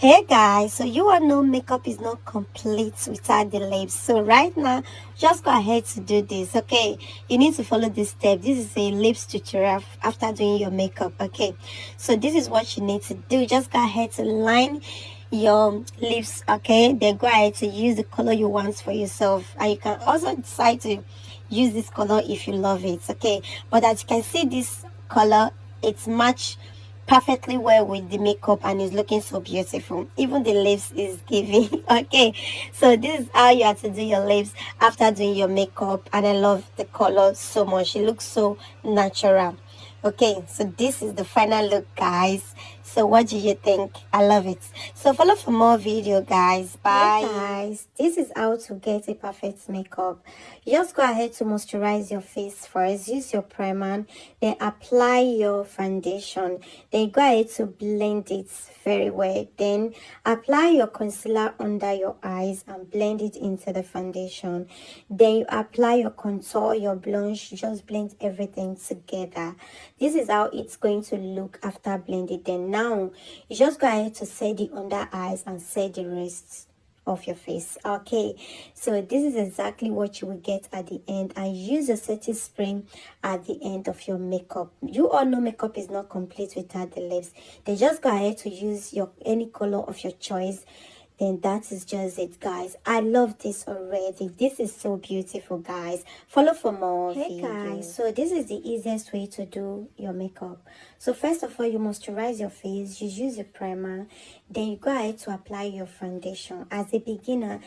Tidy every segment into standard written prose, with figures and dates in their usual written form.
Hey guys, so you all know makeup is not complete without the lips. So right now, just go ahead to do this. Okay, you need to follow this step. This is a lips tutorial after doing your makeup. Okay, so this is what you need to do. Just go ahead to line your lips. Okay, then go ahead to use the color you want for yourself, and you can also decide to use this color if you love it. Okay, but as you can see, this color, it's match perfectly well with the makeup and is looking so beautiful. Even the lips is giving. Okay, so this is how you have to do your lips after doing your makeup, and I love the color so much. It looks so natural. Okay, so this is the final look, guys. So what do you think? I love it. So follow for more video, guys. Bye. Hey guys, this is how to get a perfect makeup. You just go ahead to moisturize your face first. Use your primer, then apply your foundation. Then go ahead to blend it very well. Then apply your concealer under your eyes and blend it into the foundation. Then you apply your contour, your blush. Just blend everything together. This is how it's going to look after blending. Then now you just go ahead to set the under eyes and set the rest of your face. Okay, so this is exactly what you will get at the end, and use a setting spray at the end of your makeup. You all know makeup is not complete without the lips. Then just go ahead to use your any color of your choice. Then that is just it, guys. I love this already. This is so beautiful, guys. Follow for more videos. Guys, so this is the easiest way to do your makeup. So first of all, you moisturize your face. You use your primer. Then you go ahead to apply your foundation. As a beginner,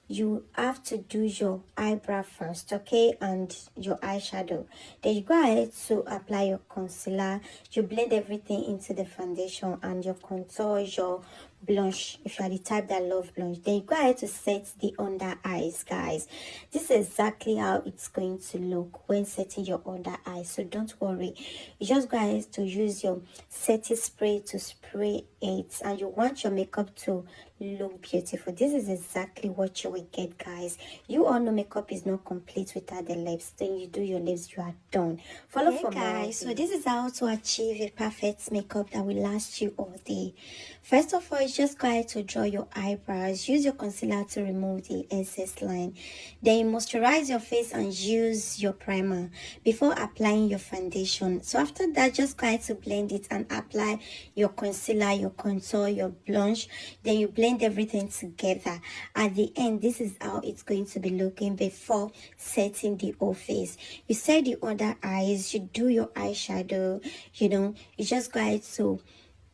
you have to do your eyebrow first, okay, and your eyeshadow. Then you go ahead to apply your concealer. You blend everything into the foundation and your contour, your blush if you are the type that love blush. Then you go ahead to set the under eyes, guys. This is exactly how it's going to look when setting your under eyes, so don't worry. You just go ahead to use your setting spray to spray it, and you want your makeup to look beautiful. This is exactly what you will get, guys. You all know makeup is not complete without the lips. Then you do your lips, you are done. Follow for guys. So this is how to achieve a perfect makeup that will last you all day. First of all, just go ahead to draw your eyebrows. Use your concealer to remove the excess line. Then you moisturize your face and use your primer before applying your foundation. So after that, just go ahead to blend it and apply your concealer, your contour, your blush. Then you blend everything together. At the end, this is how it's going to be looking before setting the whole face. You set the other eyes, you do your eyeshadow, you just go ahead to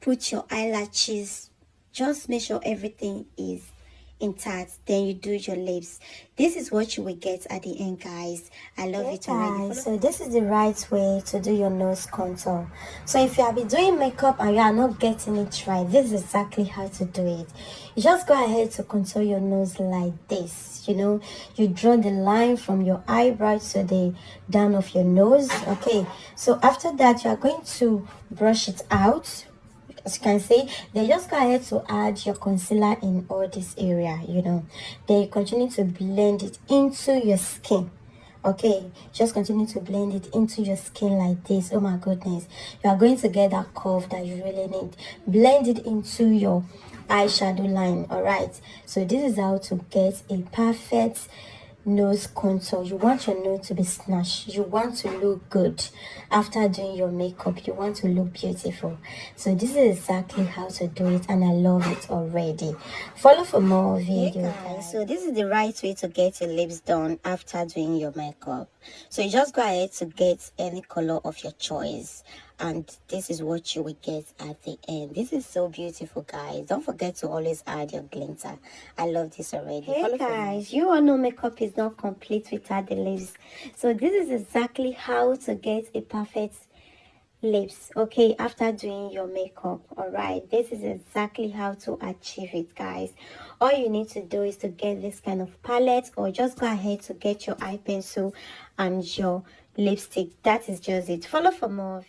put your eyelashes. Just make sure everything is intact. Then you do your lips. This is what you will get at the end, guys. I love it already. Guys, so this is the right way to do your nose contour. So if you have been doing makeup and you are not getting it right, this is exactly how to do it. You just go ahead to contour your nose like this. You draw the line from your eyebrow to the down of your nose. Okay, so after that, you are going to brush it out. As you can see, then just go ahead to add your concealer in all this area. Then you continue to blend it into your skin. Okay, just continue to blend it into your skin like this. Oh my goodness, you are going to get that curve that you really need. Blend it into your eyeshadow line. All right, so this is how to get a perfect nose contour. You want your nose to be snatched. You want to look good after doing your makeup. You want to look beautiful. So this is exactly how to do it, and I love it already. Follow for more video, guys. So this is the right way to get your lips done after doing your makeup. So you just go ahead to get any color of your choice, and this is what you will get at the end. This is so beautiful, guys. Don't forget to always add your glitter. I love this already. Hey guys, you all know makeup is not complete without the lips. So this is exactly how to get a perfect lips, okay, after doing your makeup. All right, this is exactly how to achieve it, guys. All you need to do is to get this kind of palette, or just go ahead to get your eye pencil and your lipstick. That is just it. Follow for more.